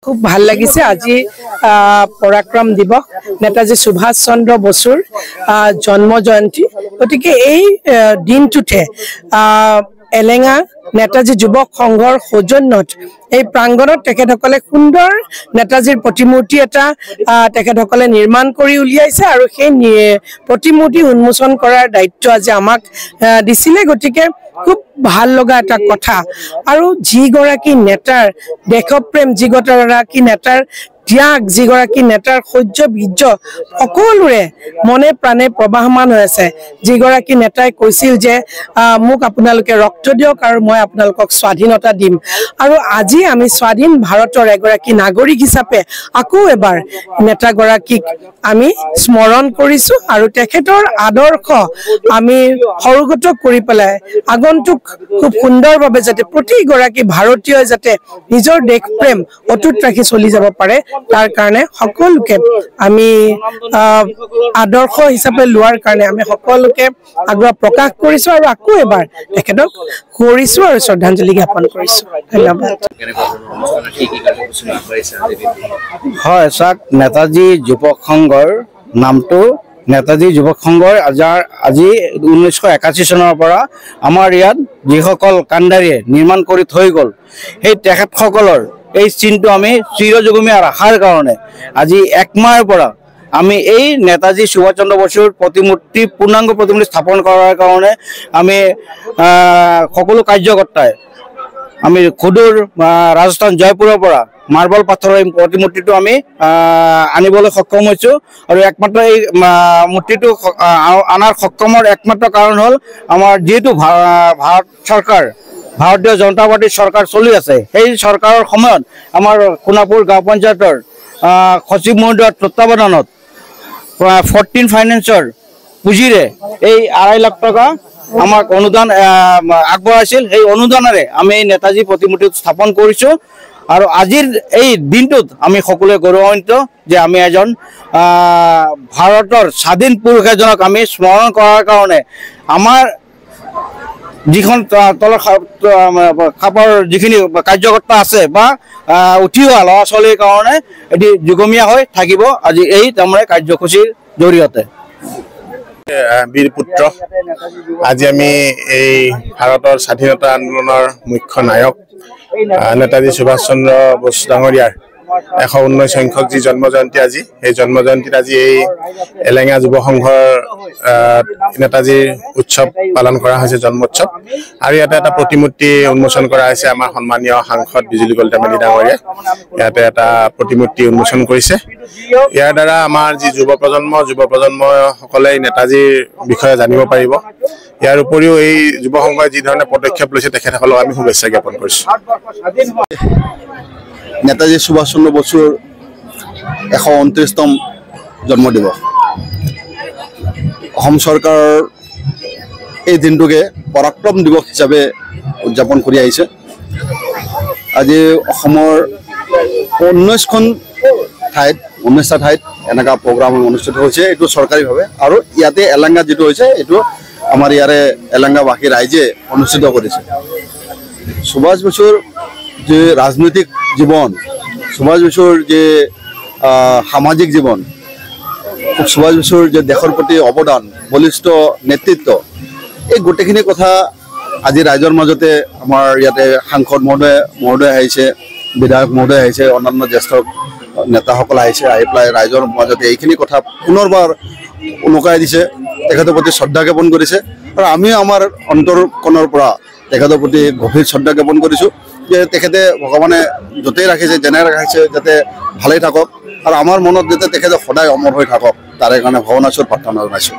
খুব ভাল লাগিছে আজি পৰাক্ৰম দিৱস নেতাজী সুভাষ চন্দ্ৰ বসুৰ জন্ম জয়ন্তী গতিকে এই দিনটোতে এলেঙা নেতাজী যুৱক সংঘৰ সৌজন্যত এই প্ৰাংগণত তেখেতসকলে সুন্দৰ নেতাজীৰ প্ৰতিমূৰ্তি এটা তেখেতসকলে নিৰ্মাণ কৰি উলিয়াইছে আৰু সেই প্ৰতিমূৰ্তি উন্মোচন কৰাৰ দায়িত্ব আজি আমাক দিছিলে গতিকে খুব ভাল লগা এটা কথা আৰু যিগৰাকী নেতাৰ দেশপ্ৰেম যিগৰাকী নেতাৰ ত্যাগ যিগৰাকী নেতাৰ সহ্য বীৰ্য সকলোৰে মনে প্ৰাণে প্ৰবাহমান হৈ আছে যিগৰাকী নেতাই কৈছিল যে মোক আপোনালোকে ৰক্ত দিয়ক আৰু মই আপোনালোকক স্বাধীনতা দিম আৰু আজি আমি স্বাধীন ভাৰতৰ এগৰাকী নাগৰিক হিচাপে আকৌ এবাৰ নেতাগৰাকীক আমি স্মৰণ কৰিছো আৰু তেখেতৰ আদৰ্শ আমি সৰুগত কৰি পেলাই আগন্তুক খুব সুন্দৰভাৱে যাতে প্ৰতিগৰাকী ভাৰতীয়ই যাতে নিজৰ দেশপ্ৰেম অটুট ৰাখি চলি যাব পাৰে তাৰ কাৰণে সকলোকে আমি আদৰ্শ হিচাপে লোৱাৰ কাৰণে আমি সকলোকে আগ্ৰহ প্ৰকাশ কৰিছো আৰু আকৌ এবাৰ তেখেতক কৰিছো আৰু শ্ৰদ্ধাঞ্জলি জ্ঞাপন কৰিছো ধন্যবাদ হয় চাক নেতাজী যুৱক সংঘৰ নামটো নেতাজী যুৱক সংঘৰ আজি 1981 চনৰ পৰা আমাৰ ইয়াত যিসকল কাণ্ডাৰীয়ে নিৰ্মাণ কৰি থৈ গ'ল সেই তেখেতসকলৰ এই চিনটো আমি চিৰযুগমীয়া ৰাখাৰ কাৰণে আজি একমাহৰ পৰা আমি এই নেতাজী সুভাষ চন্দ্ৰ বসুৰ প্ৰতিমূৰ্তি পূৰ্ণাংগ প্ৰতিমূৰ্তি স্থাপন কৰাৰ কাৰণে আমি সকলো কাৰ্যকৰ্তাই আমি খুদুৰ ৰাজস্থান জয়পুৰৰ পৰা মাৰ্বল পাথৰৰ এই প্ৰতিমূৰ্তিটো আমি আনিবলৈ সক্ষম হৈছোঁ আৰু একমাত্ৰ এই মূৰ্তিটো আনাৰ সক্ষমৰ একমাত্ৰ কাৰণ হ'ল আমাৰ যিহেতু ভাৰত চৰকাৰ ভাৰতীয় জনতা পাৰ্টিৰ চৰকাৰ চলি আছে সেই চৰকাৰৰ সময়ত আমাৰ সোণাপুৰ গাঁও পঞ্চায়তৰ সচিব মহোদয়ৰ তত্বাৱধানত 14 ফাইনেন্সৰ পুঁজিৰে এই 2.5 লাখ টকা আমাক অনুদান আগবঢ়াইছিল সেই অনুদানেৰে আমি এই নেতাজী প্ৰতিমূৰ্তি স্থাপন কৰিছোঁ আৰু আজিৰ এই দিনটোত আমি সকলোৱে গৌৰৱান্বিত যে আমি এজন ভাৰতৰ স্বাধীন পুৰুষ এজনক আমি স্মৰণ কৰাৰ কাৰণে আমাৰ যিখন তলৰ খাপৰ যিখিনি কাৰ্যকৰ্তা আছে বা উঠি অহা ল'ৰা ছোৱালীৰ কাৰণে এটি যুগমীয়া হৈ থাকিব আজি এই তাৰমানে কাৰ্যসূচীৰ জৰিয়তে বীৰ পুত্ৰ আজি আমি এই ভাৰতৰ স্বাধীনতা আন্দোলনৰ মুখ্য নায়ক নেতাজী সুভাষ চন্দ্ৰ বসু ডাঙৰীয়াৰ 119 সংখ্যক যি জন্ম জয়ন্তী আজি এই জন্ম জয়ন্তীত আজি এই এলেঙা যুৱ সংঘৰ নেতাজীৰ উৎসৱ পালন কৰা হৈছে জন্মোৎসৱ আৰু ইয়াতে এটা প্ৰতিমূৰ্তি উন্মোচন কৰা হৈছে আমাৰ সন্মানীয় সাংসদ বিজুলী কলিতা মেধি ডাঙৰীয়াই ইয়াতে এটা প্ৰতিমূৰ্তি উন্মোচন কৰিছে ইয়াৰ দ্বাৰা আমাৰ যি যুৱ প্ৰজন্মসকলে নেতাজীৰ বিষয়ে জানিব পাৰিব ইয়াৰ উপৰিও এই যুৱ সংঘই যি ধৰণে পদক্ষেপ লৈছে তেখেতসকলক আমি শুভেচ্ছা জ্ঞাপন কৰিছোঁ নেতাজী সুভাষ চন্দ্ৰ বসুৰ 129তম জন্ম দিৱস অসম চৰকাৰৰ এই দিনটোকে পৰাক্ৰম দিৱস হিচাপে উদযাপন কৰি আহিছে আজি অসমৰ 19খন ঠাইত 19টা ঠাইত এনেকুৱা প্ৰগ্ৰাম অনুষ্ঠিত হৈছে এইটো চৰকাৰীভাৱে আৰু ইয়াতে এলেঙা যিটো হৈছে এইটো আমাৰ ইয়াৰে এলেঙাবাসী ৰাইজে অনুষ্ঠিত কৰিছে সুভাষ বসুৰ যে ৰাজনৈতিক জীবন সুভাষ বসুৰ যে সামাজিক জীবন সুভাষ বসুৰ যে দেশৰ প্ৰতি অৱদান বলিষ্ঠ নেতৃত্ব এই গোটেইখিনি কথা আজি ৰাইজৰ মাজতে আমাৰ ইয়াতে সাংসদ মহোদয় আহিছে বিধায়ক মহোদয় আহিছে অন্যান্য জ্যেষ্ঠ নেতাসকল আহিছে আহি পেলাই ৰাইজৰ মাজতে এইখিনি কথা পুনৰবাৰ উনুকাই দিছে তেখেতৰ প্ৰতি শ্ৰদ্ধা জ্ঞাপন কৰিছে আৰু আমিও আমাৰ অন্তৰকণৰ পৰা তেখেতৰ প্ৰতি গভীৰ শ্ৰদ্ধা জ্ঞাপন কৰিছোঁ যে তেখেতে ভগৱানে য'তেই ৰাখিছে যেনে ৰাখিছে যাতে ভালেই থাকক আৰু আমাৰ মনত যাতে তেখেতে সদায় অমৰ হৈ থাকক তাৰে কাৰণে ভগৱানৰ ওচৰত প্ৰাৰ্থনা জনাইছোঁ।